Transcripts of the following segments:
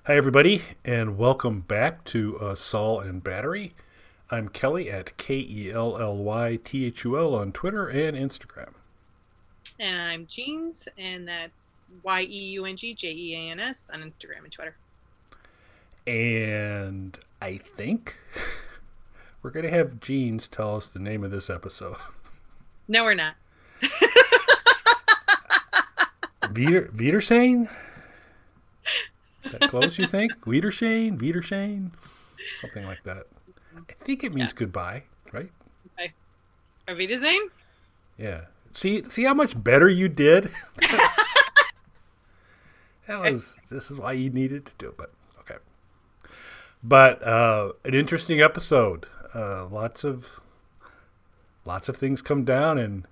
Hi, everybody, and welcome back to Saul and Battery. I'm Kelly at KELLYTHUL on Twitter and Instagram. And I'm Jeans, and that's YEUNGJEANS on Instagram and Twitter. And I think we're going to have Jeans tell us the name of this episode. No, we're not. Wiedersehen? That close, you think? Wiedersehen? Something like that. I think it Yeah. means goodbye, right? Okay. Auf Wiedersehen? Yeah. See how much better you did? This is why you needed to do it, but okay. But an interesting episode. Lots of things come down, and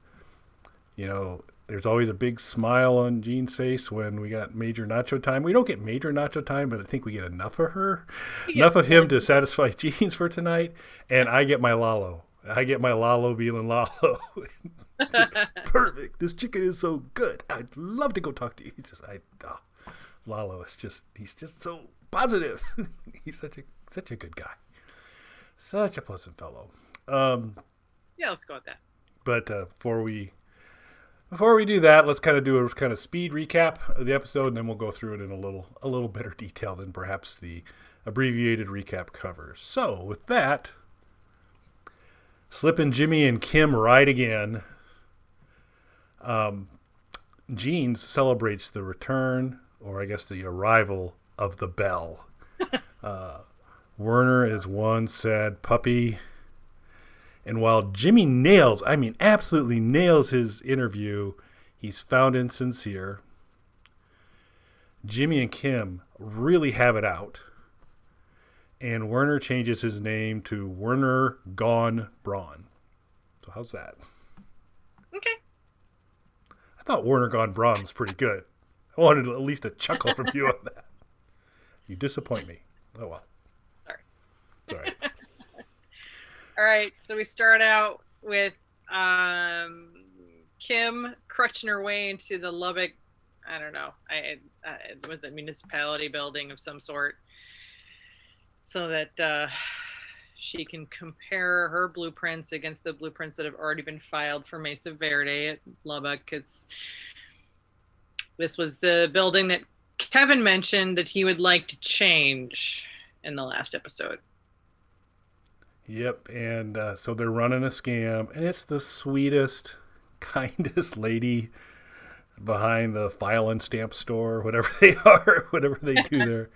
there's always a big smile on Jean's face when we got Major Nacho time. We don't get Major Nacho time, but I think we get enough of her, You enough get of him plenty. to satisfy Jeans for tonight. And I get my Lalo. I get my Lalo being Lalo. Perfect. This chicken is so good. I'd love to go talk to you. Lalo is he's just so positive. He's such a good guy. Such a pleasant fellow. Um, Yeah, let's go with that. but before we do that, let's kind of do a kind of speed recap of the episode, and then we'll go through it in a little better detail than perhaps the abbreviated recap covers. So with that, Slip and Jimmy and Kim ride again. Um, Jeans celebrates the return, or I guess the arrival of the bell. Werner is one sad puppy. And while Jimmy absolutely nails his interview, he's found insincere. Jimmy and Kim really have it out. And Werner changes his name to Werner Gone Braun. So how's that? Okay. I thought Werner Gone Braun was pretty good. I wanted at least a chuckle from you on that. You disappoint me. Oh well. Sorry. It's all right. All right. So we start out with Kim crutching her way into the Lubbock, I don't know, it was a municipality building of some sort, so that she can compare her blueprints against the blueprints that have already been filed for Mesa Verde at Lubbock, because this was the building that Kevin mentioned that he would like to change in the last episode. Yep, and so they're running a scam, and it's the sweetest, kindest lady behind the file and stamp store, whatever they are, whatever they do there.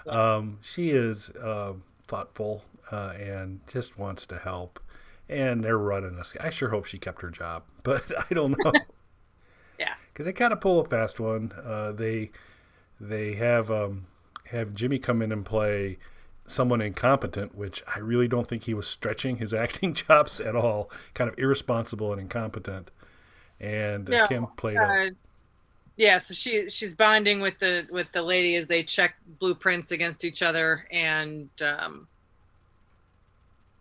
Yeah. She is thoughtful and just wants to help, and they're running a scam. I sure hope she kept her job, but I don't know Yeah. because they kind of pull a fast one. They have Jimmy come in and play someone incompetent, which I really don't think he was stretching his acting chops at all. Kind of irresponsible and incompetent. And No. Kim played a Uh, yeah, so she's bonding with the lady as they check blueprints against each other, and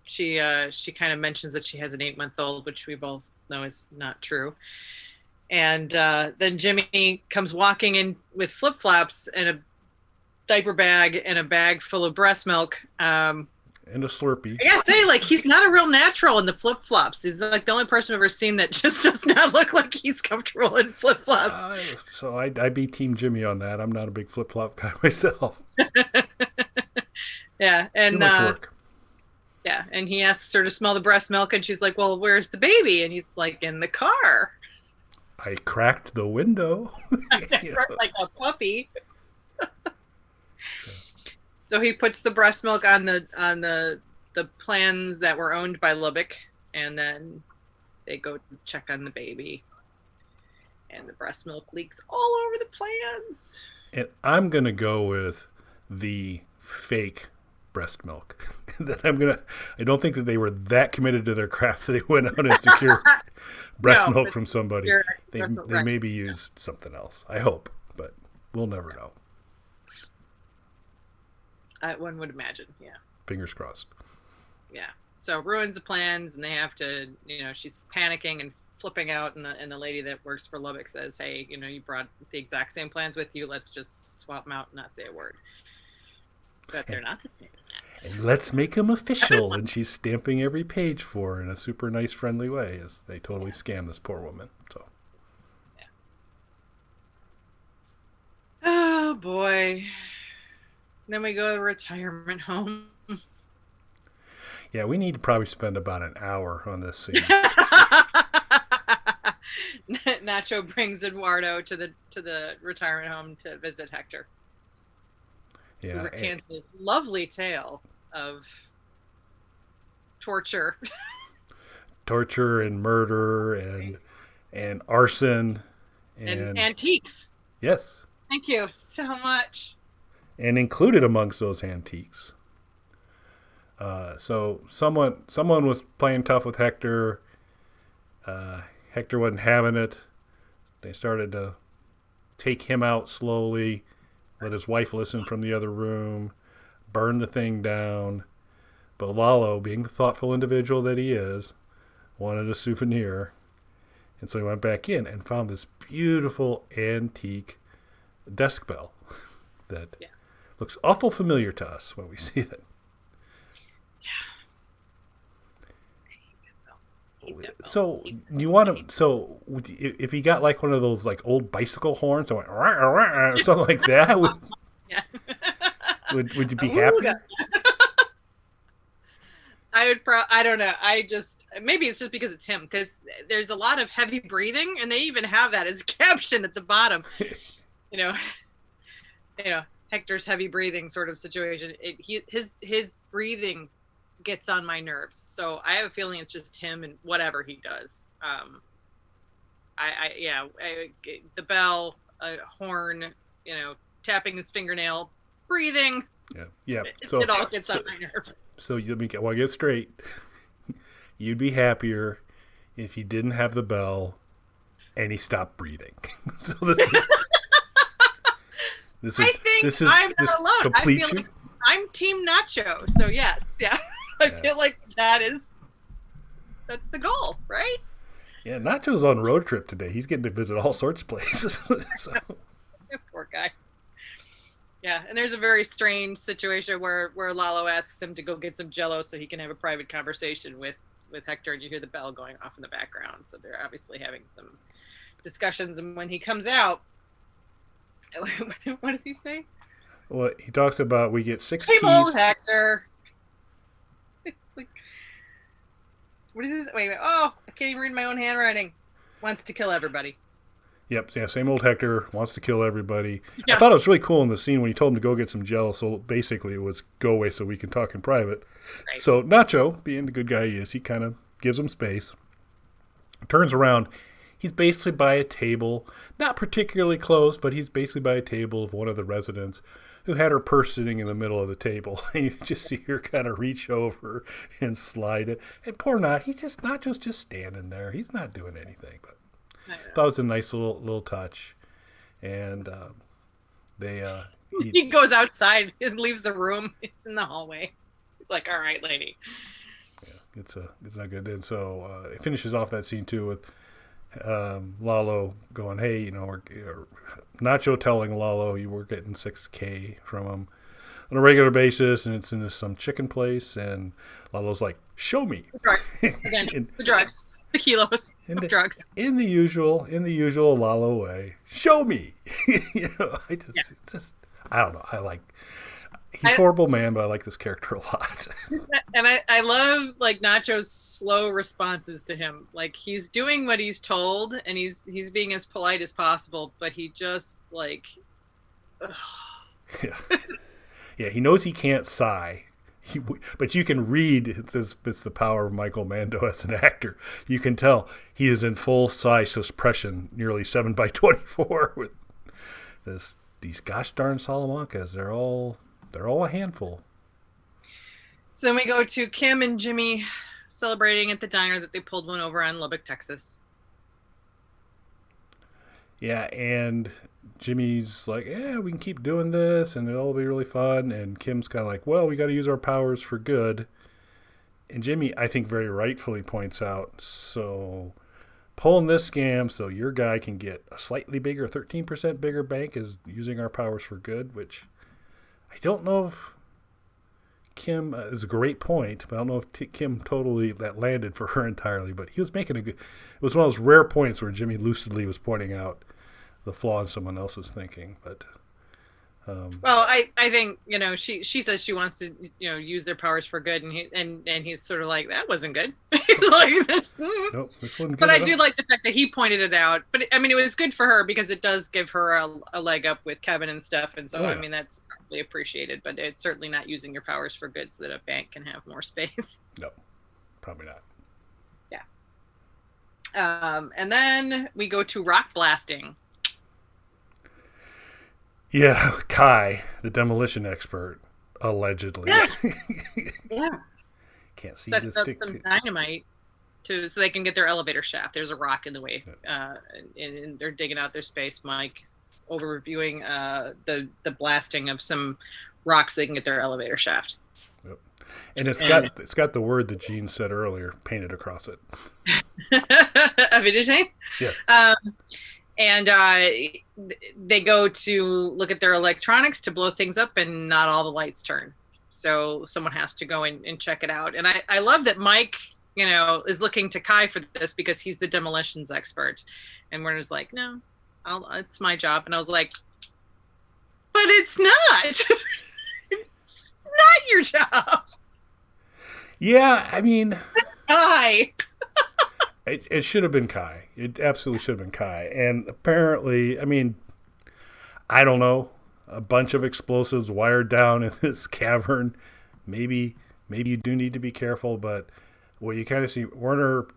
she kind of mentions that she has an 8-month old, which we both know is not true. And then Jimmy comes walking in with flip flops and a diaper bag and a bag full of breast milk. and a Slurpee. I gotta say, like, he's not a real natural in the flip flops. He's like the only person I've ever seen that just does not look like he's comfortable in flip flops. So I'd be Team Jimmy on that. I'm not a big flip flop guy myself. Yeah, Too and much work. yeah, and he asks her to smell the breast milk, and she's like, "Well, where's the baby?" And he's like, "In the car." I cracked the window. You know. Like a puppy. So he puts the breast milk on the plans that were owned by Lubbock, and then they go check on the baby, and the breast milk leaks all over the plans. And I'm gonna go with the fake breast milk. I don't think that they were that committed to their craft that they went out and secured breast No, milk but from somebody. you're, They you're they correct. maybe used something else. I hope, but we'll never know. One would imagine, yeah. Fingers crossed. Yeah. So ruins the plans, and they have to, she's panicking and flipping out, and the lady that works for Lubbock says, "Hey, you brought the exact same plans with you. Let's just swap them out and not say a word." But they're not the same as And let's make them official. And she's stamping every page for her in a super nice, friendly way as they totally scam this poor woman. So. Yeah. Oh, boy. Then we go to the retirement home. Yeah, we need to probably spend about an hour on this scene. Nacho brings Eduardo to the retirement home to visit Hector. Yeah, who recants a lovely tale of torture. Torture and murder and arson. And antiques. Yes. Thank you so much. And included amongst those antiques. So someone was playing tough with Hector. Hector wasn't having it. They started to take him out slowly, let his wife listen from the other room, burn the thing down. But Lalo, being the thoughtful individual that he is, wanted a souvenir. And so he went back in and found this beautiful antique desk bell that looks awful familiar to us when we see it. So you want to? So if he got like one of those like old bicycle horns, or something like that, would you be happy? I would. I don't know. Maybe it's just because it's him. Because there's a lot of heavy breathing, and they even have that as a caption at the bottom. you know, Hector's heavy breathing sort of situation. His breathing gets on my nerves, so I have a feeling it's just him and whatever he does. The bell, a horn, tapping his fingernail, breathing. Yeah. It all gets on my nerves. So let me get straight. You'd be happier if he didn't have the bell and he stopped breathing. So this is I'm not alone. I feel like I'm Team Nacho. So yes, I feel like that's the goal, right? Yeah, Nacho's on road trip today. He's getting to visit all sorts of places. So. Poor guy. Yeah, and there's a very strange situation where Lalo asks him to go get some Jell-O so he can have a private conversation with Hector, and you hear the bell going off in the background. So they're obviously having some discussions. And when he comes out, what does he say? Well, he talks about we get 6 keys. Old Hector. It's like, what is this? Wait. Oh, I can't even read my own handwriting. Wants to kill everybody. Yep. Yeah. Same old Hector wants to kill everybody. Yeah. I thought it was really cool in the scene when he told him to go get some Jell-O. So basically, it was go away so we can talk in private. Right. So Nacho, being the good guy he is, he kind of gives him space. Turns around. He's basically by a table, not particularly close, but he's basically by a table of one of the residents who had her purse sitting in the middle of the table. And you just see her kind of reach over and slide it. And poor Nacho's just standing there. He's not doing anything. But I thought it was a nice little touch. And he goes outside and leaves the room. It's in the hallway. It's like, all right, lady. Yeah, it's not good. And so it finishes off that scene too with Lalo going, hey, Nacho telling Lalo you were getting $6,000 from him on a regular basis, and it's in some chicken place, and Lalo's like, show me. The drugs. Again, the drugs. The kilos of drugs. In the usual Lalo way. Show me. I don't know. He's a horrible man, but I like this character a lot. And I love Nacho's slow responses to him. Like, he's doing what he's told, and he's being as polite as possible, but he just Yeah, he knows he can't sigh. But you can read, it's the power of Michael Mando as an actor. You can tell he is in full sigh suppression, nearly 7x24 with these gosh darn Salamancas. They're all a handful. So then we go to Kim and Jimmy celebrating at the diner that they pulled one over on Lubbock, Texas. Yeah, and Jimmy's like, yeah, we can keep doing this, and it'll be really fun. And Kim's kind of like, well, we got to use our powers for good. And Jimmy, I think very rightfully points out, so pulling this scam so your guy can get a slightly bigger, 13% bigger bank is using our powers for good, which I don't know if Kim is a great point, but I don't know if Kim totally that landed for her entirely. But he was making a good. It was one of those rare points where Jimmy lucidly was pointing out the flaw in someone else's thinking. But well, I think she says she wants to use their powers for good, and he's sort of like, that wasn't good. He's like, nope, this wasn't good. But I do like the fact that he pointed it out. But I mean, it was good for her because it does give her a leg up with Kevin and stuff, and so I mean that's probably appreciated. But it's certainly not using your powers for good so that a bank can have more space. No, probably not. Yeah. And then we go to rock blasting. Yeah, Kai, the demolition expert, allegedly. Yeah. Can't see Sets up some dynamite so they can get their elevator shaft. There's a rock in the way, and they're digging out their space. Mike over reviewing the blasting of some rocks so they can get their elevator shaft. Yep. And it's got the word that Gene said earlier painted across it. Wiedersehen? Yeah. And they go to look at their electronics to blow things up, and not all the lights turn. So someone has to go and check it out. And I love that Mike, is looking to Kai for this because he's the demolitions expert. And Werner's like, no, it's my job. And I was like, but it's not. It's not your job. Yeah, I mean... It's Kai. It should have been Kai. It absolutely should have been Kai. And apparently, I mean, I don't know, a bunch of explosives wired down in this cavern. Maybe you do need to be careful, but well, you kind of see Werner,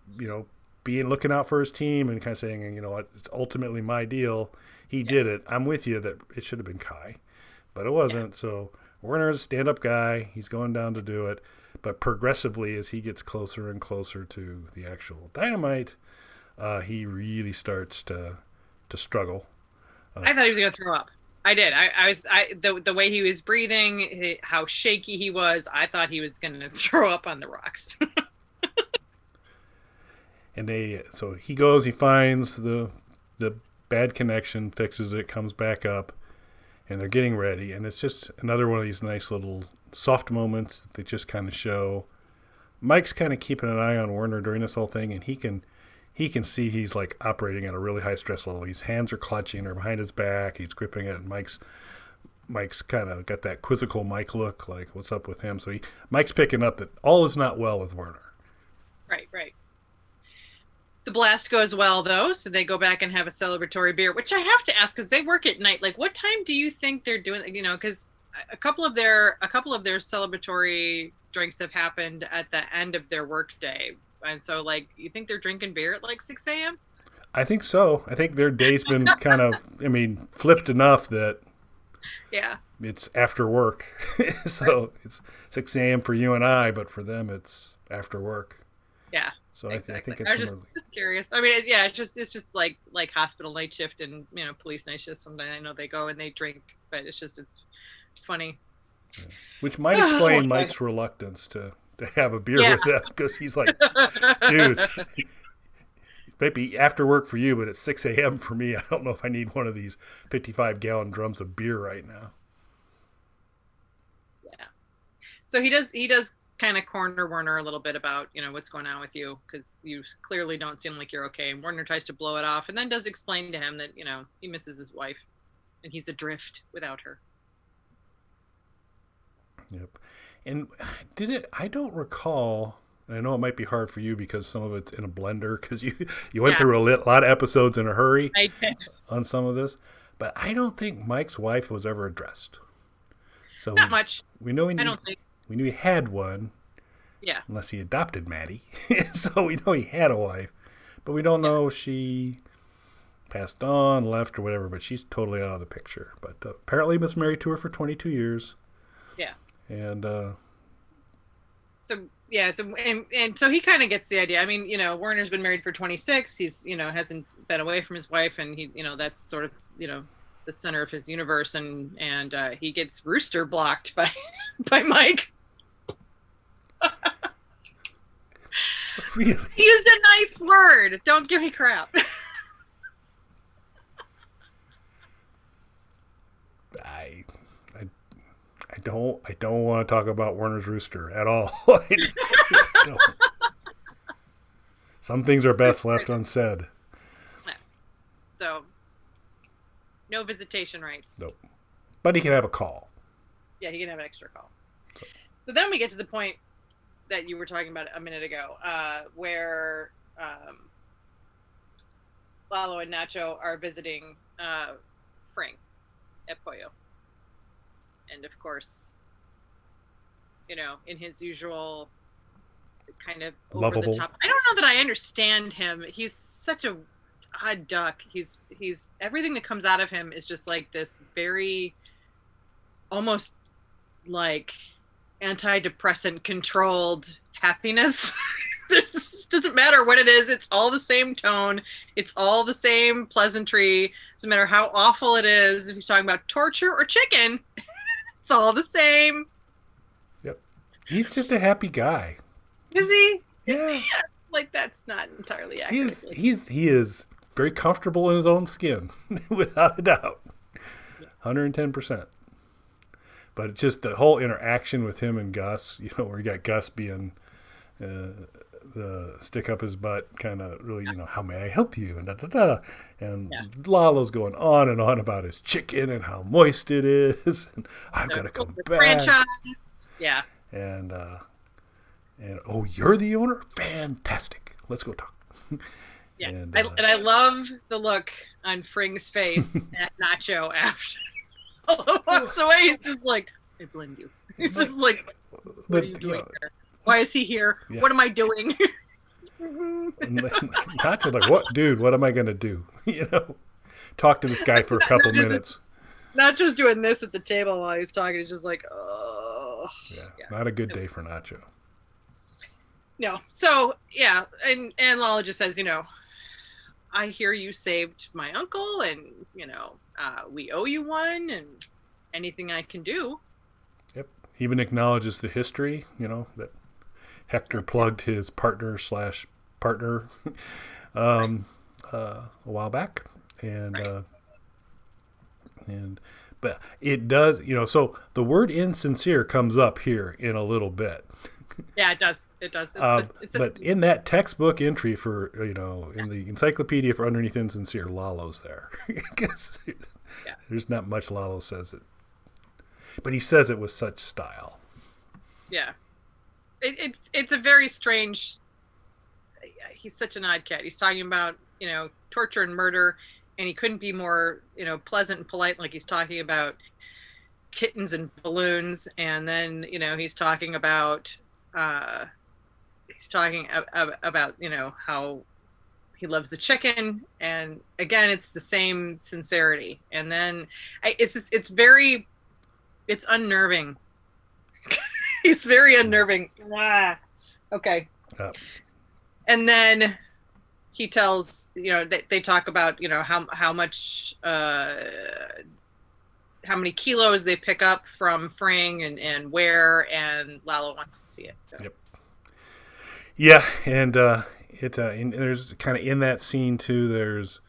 looking out for his team and kind of saying, it's ultimately my deal. He did it. I'm with you that it should have been Kai, but it wasn't. Yeah. So Werner's a stand-up guy. He's going down to do it. But progressively, as he gets closer and closer to the actual dynamite, he really starts to struggle. I thought he was going to throw up. I did. The way he was breathing, how shaky he was, I thought he was going to throw up on the rocks. And so he goes, he finds the bad connection, fixes it, comes back up, and they're getting ready. And it's just another one of these nice little soft moments that they just kind of show. Mike's kind of keeping an eye on Werner during this whole thing, and he can see he's like operating at a really high stress level. His hands are clutching or behind his back. He's gripping it, and Mike's kind of got that quizzical Mike look, like what's up with him. So Mike's picking up that all is not well with Werner. Right. The blast goes well, though, so they go back and have a celebratory beer, which I have to ask because they work at night. Like, what time do you think they're doing? Because a couple of their celebratory drinks have happened at the end of their workday, and so like, you think they're drinking beer at like 6 a.m.? I think so. I think their day's been kind of, flipped enough that it's after work. So It's 6 a.m. for you and I, but for them it's after work. Yeah. So exactly. I think I was just curious. I mean, it's just like hospital night shift and police night shift. Sometimes I know they go and they drink, but it's funny. Yeah. Which might explain Mike's reluctance to have a beer with them, because he's like, dude, it might be after work for you, but it's 6 a.m. for me. I don't know if I need one of these 55-gallon drums of beer right now. Yeah. So he does kind of corner Werner a little bit about, what's going on with you, because you clearly don't seem like you're okay. And Werner tries to blow it off and then does explain to him that, he misses his wife and he's adrift without her. Yep. And I don't recall, and I know it might be hard for you because some of it's in a blender, because you went through a lot of episodes in a hurry on some of this, but I don't think Mike's wife was ever addressed. So not much. We know I don't think. We knew he had one. Yeah. Unless he adopted Maddie. So we know he had a wife. But we don't know if she passed on, left, or whatever. But she's totally out of the picture. But apparently he was married to her for 22 years. Yeah. And so he kind of gets the idea. I mean, Werner's been married for 26. He's, hasn't been away from his wife. And he, that's sort of, the center of his universe. And he gets rooster blocked by Mike. Really? He used a nice word. Don't give me crap. I don't want to talk about Werner's Rooster at all. Don't. Some things are best left unsaid. So, no visitation rights. Nope. But he can have a call. Yeah, he can have an extra call. So then we get to the point that you were talking about a minute ago, where Lalo and Nacho are visiting Frank at Pollo. And of course, in his usual kind of over the top. I don't know that I understand him. He's such a odd duck. He's everything that comes out of him is just like this very almost like antidepressant controlled happiness. It doesn't matter what it is. It's all the same tone. It's all the same pleasantry. Doesn't matter how awful it is. If he's talking about torture or chicken, it's all the same. Yep. He's just a happy guy. Is he? Yeah. Like, that's not entirely accurate. He is very comfortable in his own skin, without a doubt. 110%. But just the whole interaction with him and Gus, where you got Gus being the stick up his butt kind of really, how may I help you? And da-da-da. And Lalo's going on and on about his chicken and how moist it is. And I've got to come back. Franchise. Yeah. And oh, you're the owner? Fantastic. Let's go talk. Yeah. And I love the look on Fring's face at Nacho after he walks away. He's just like, I blame you. He's just like, what are you doing here? Why is he here? Yeah. What am I doing? Nacho's like, what, dude, what am I going to do? Talk to this guy for a couple minutes. Nacho's doing this at the table while he's talking. He's just like, oh. Yeah. Not a good day for Nacho. No. So, yeah. And Lala just says, I hear you saved my uncle and, we owe you one and anything I can do. Yep. He even acknowledges the history, that Hector plugged his partner a while back. And, right. But it does, so the word insincere comes up here in a little bit. Yeah, it does. It does. But in that textbook entry for, in the encyclopedia for underneath insincere, Lalo's there. There's not much Lalo says it. But he says it with such style. Yeah. It's a very strange, he's such an odd cat. He's talking about, torture and murder, and he couldn't be more, pleasant and polite, like he's talking about kittens and balloons. And then, he's talking about, how he loves the chicken. And again, it's the same sincerity. And then it's unnerving. He's very unnerving. Okay. And then he tells, they talk about, how much, how many kilos they pick up from Fring and where, and Lalo wants to see it. So. Yep. Yeah. And, there's kind of in that scene too, there's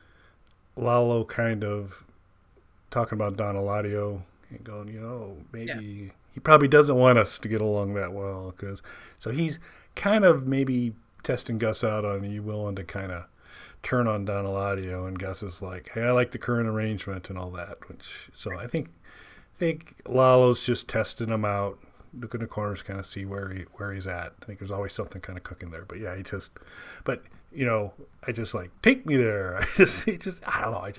Lalo kind of talking about Don Eladio and going, maybe he probably doesn't want us to get along that well, so he's kind of maybe testing Gus out on, are you willing to kind of turn on Don Eladio? And Gus is like, hey, I like the current arrangement and all that. So I think Lalo's just testing him out, look in the corners, kind of see where he's at. I think there's always something kind of cooking there. But yeah, I just like, take me there. I don't know.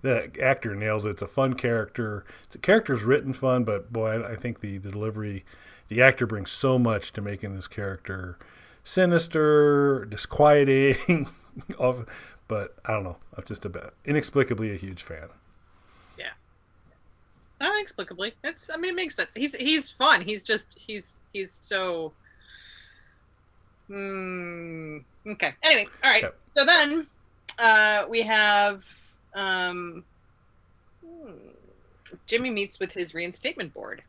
The actor nails it. It's a fun character. The character's written fun, but boy, I think the delivery, the actor brings so much to making this character sinister, disquieting. But I don't know. I'm just inexplicably a huge fan. Yeah. Inexplicably. It makes sense. He's fun. He's so. Okay. Anyway, all right. Okay. So then, we have. Jimmy meets with his reinstatement board.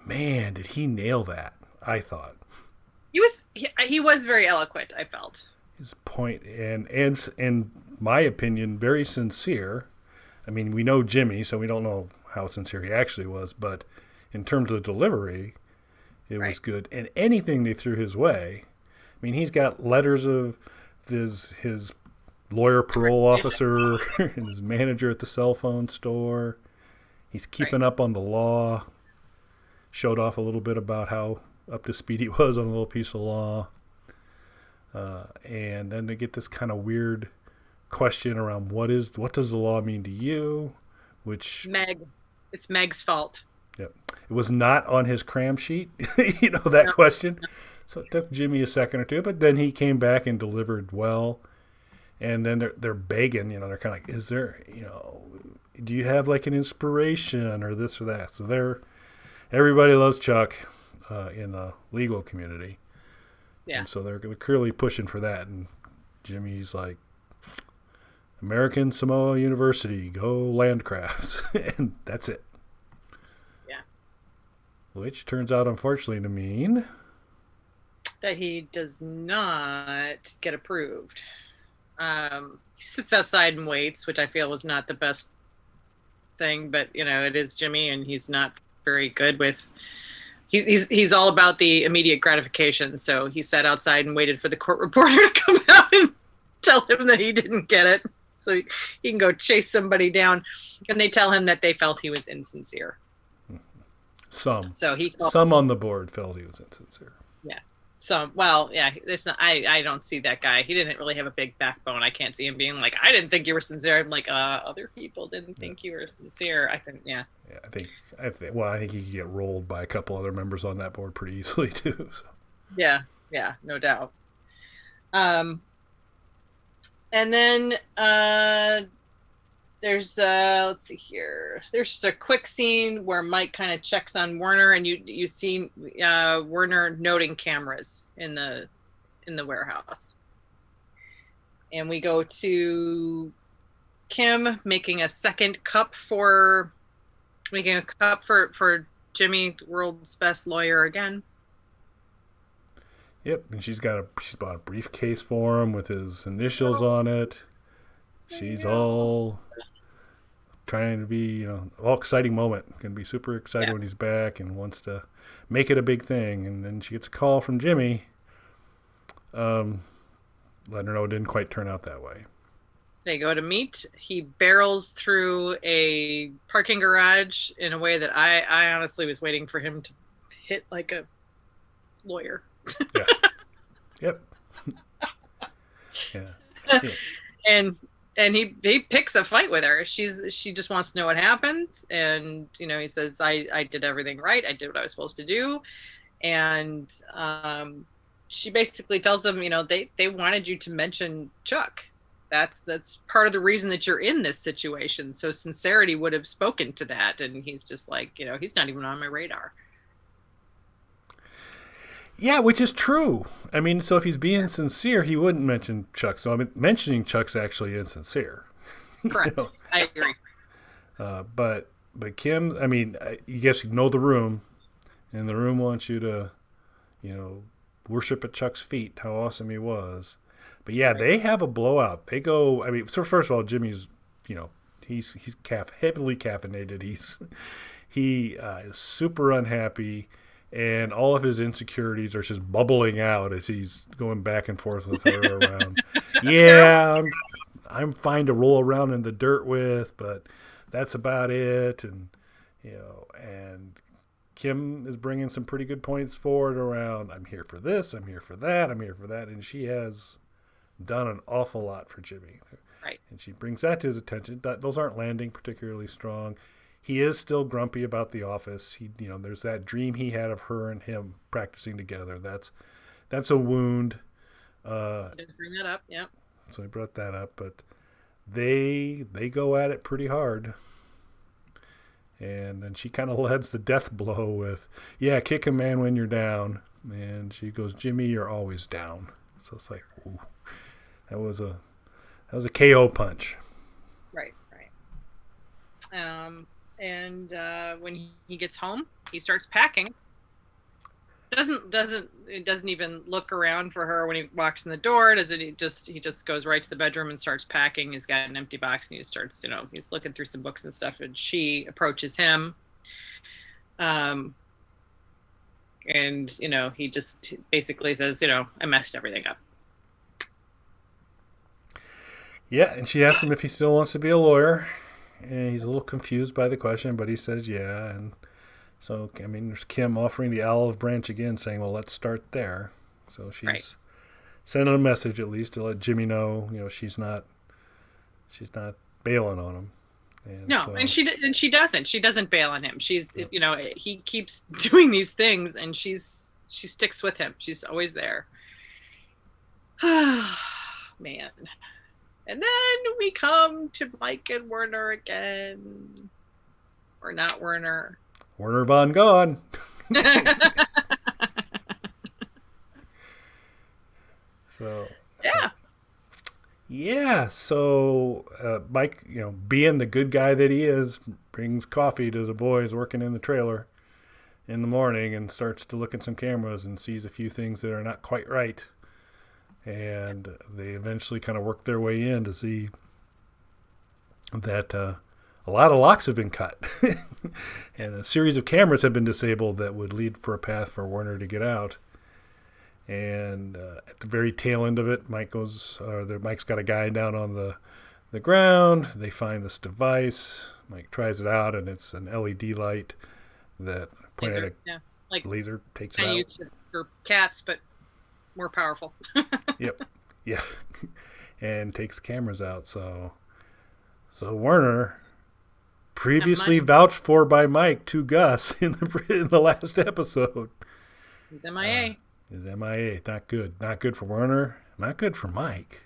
Man, did he nail that? I thought he was very eloquent. I felt his point, and in my opinion, very sincere. I mean, we know Jimmy, so we don't know how sincere he actually was, but in terms of delivery, it was Right. good. And anything they threw his way, I mean, he's got letters of his lawyer parole officer and his manager at the cell phone store. He's Right. keeping up on the law. Showed off a little bit about how up to speed he was on a little piece of law. And then they get this kind of weird question around what does the law mean to you, which Meg. It's Meg's fault. yep, it was not on his cram sheet, that No, question. So it took Jimmy a second or two, but then he came back and delivered well. And then they're begging, they're kind of like, is there, do you have like an inspiration or this or that? So everybody loves Chuck in the legal community. yeah. And so they're clearly pushing for that. And Jimmy's like, American Samoa University, go Landcrafts. And that's it. Yeah. Which turns out, unfortunately, to mean That he does not get approved. He sits outside and waits, which I feel was not the best thing, but it is Jimmy, and he's not very good with. He's all about the immediate gratification. So he sat outside and waited for the court reporter to come out and tell him that he didn't get it, so he can go chase somebody down. And they tell him that they felt he was insincere. some So some on the board felt he was insincere. yeah. So, well, yeah, it's not. I don't see that guy. He didn't really have a big backbone. I can't see him being like, I didn't think you were sincere. I'm like, other people didn't think you were sincere. I think, yeah. Yeah, I think he could get rolled by a couple other members on that board pretty easily too. So. Yeah, no doubt. And then there's let's see here. There's just a quick scene where Mike kind of checks on Werner, and you see Werner noting cameras in the warehouse. And we go to Kim making a cup for Jimmy, world's best lawyer again. Yep, and she's bought a briefcase for him with his initials on it. She's all trying to be, all exciting moment. Going to be super excited when he's back and wants to make it a big thing. And then she gets a call from Jimmy, letting her know it didn't quite turn out that way. They go to meet. He barrels through a parking garage in a way that I honestly was waiting for him to hit like a lawyer. Yeah. Yep. Yeah. And he picks a fight with her. She just wants to know what happened, and he says, I did everything right. I did what I was supposed to do, and she basically tells him, they wanted you to mention Chuck. That's part of the reason that you're in this situation. So sincerity would have spoken to that, and he's just like, he's not even on my radar. Yeah, which is true. I mean, so if he's being sincere, he wouldn't mention Chuck. So mentioning Chuck's actually insincere. Correct. I agree. But Kim, I mean, you guess you know the room, and the room wants you to, worship at Chuck's feet, how awesome he was. But yeah, They have a blowout. They go. I mean, so first of all, Jimmy's, he's heavily caffeinated. He is super unhappy. And all of his insecurities are just bubbling out as he's going back and forth with her around. Yeah, I'm fine to roll around in the dirt with, but that's about it. And and Kim is bringing some pretty good points forward around. I'm here for this. I'm here for that. I'm here for that. And she has done an awful lot for Jimmy. Right. And she brings that to his attention. Those aren't landing particularly strong. He is still grumpy about the office. There's that dream he had of her and him practicing together. That's a wound. Didn't bring that up. Yeah. So I brought that up, but they go at it pretty hard. And then she kind of leads the death blow with, kick a man when you're down. And she goes, Jimmy, you're always down. So it's like, ooh, that was a KO punch. Right. And when he gets home, he starts packing. Doesn't even look around for her when he walks in the door. He just goes right to the bedroom and starts packing. He's got an empty box and he starts, he's looking through some books and stuff, and she approaches him. And, he just basically says, I messed everything up. Yeah, and she asks him if he still wants to be a lawyer, and he's a little confused by the question, but he says yeah. And so, I mean, there's Kim offering the olive branch again, saying, well, let's start there. So she's Right. sending a message at least to let Jimmy know, she's not bailing on him. And No, so, and she doesn't. She doesn't bail on him. She's, he keeps doing these things, and she sticks with him. She's always there. Man. And then we come to Mike and Werner again. Or not Werner. Werner Von Gone. So yeah. So Mike, being the good guy that he is, brings coffee to the boys working in the trailer in the morning and starts to look at some cameras and sees a few things that are not quite right. And they eventually kind of work their way in to see that a lot of locks have been cut and a series of cameras have been disabled that would lead for a path for Werner to get out. And at the very tail end of it, Mike's got a guy down on the ground. They find this device. Mike tries it out, and it's an LED light that pointed at a laser, takes it out. Used for cats, but more powerful. Yep. Yeah. And takes cameras out. So Werner, previously vouched for by Mike to Gus in the last episode. He's MIA. Is MIA. Not good. Not good for Werner. Not good for Mike.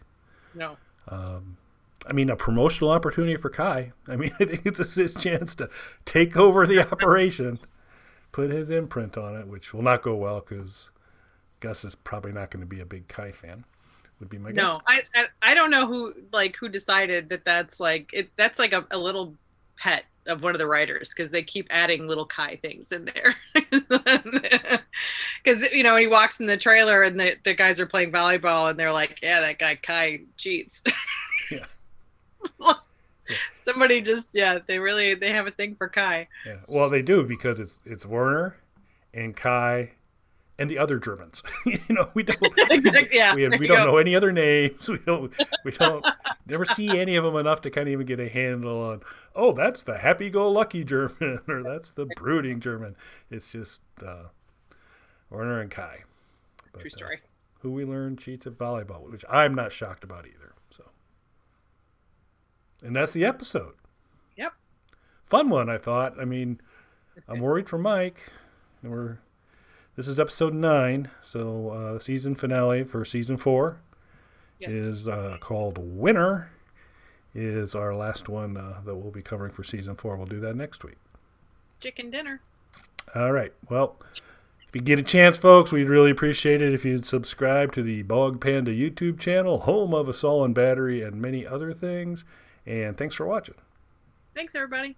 No. I mean, a promotional opportunity for Kai. I mean, I think it's his chance to take over the operation, put his imprint on it, which will not go well because Gus is probably not going to be a big Kai fan. Would be my guess. No, I don't know who decided that's that's like a little pet of one of the writers, because they keep adding little Kai things in there. Because when he walks in the trailer and the guys are playing volleyball and they're like, yeah, that guy Kai cheats. Yeah. Somebody just they have a thing for Kai. Yeah. Well, they do, because it's Werner and Kai and the other Germans. We don't we don't know any other names. We don't never see any of them enough to kind of even get a handle on, oh, that's the happy-go-lucky German or that's the brooding German. It's just Werner and Kai. But, true story. Who we learn cheats at volleyball, which I'm not shocked about either. So, and that's the episode. Yep. Fun one, I thought. I mean, I'm worried for Mike. And this is episode 9, so season finale for season 4 is called Winner. Is our last one that we'll be covering for season 4. We'll do that next week. Chicken dinner. All right. Well, if you get a chance, folks, we'd really appreciate it if you'd subscribe to the Bog Panda YouTube channel, home of Assault and Battery and many other things. And thanks for watching. Thanks, everybody.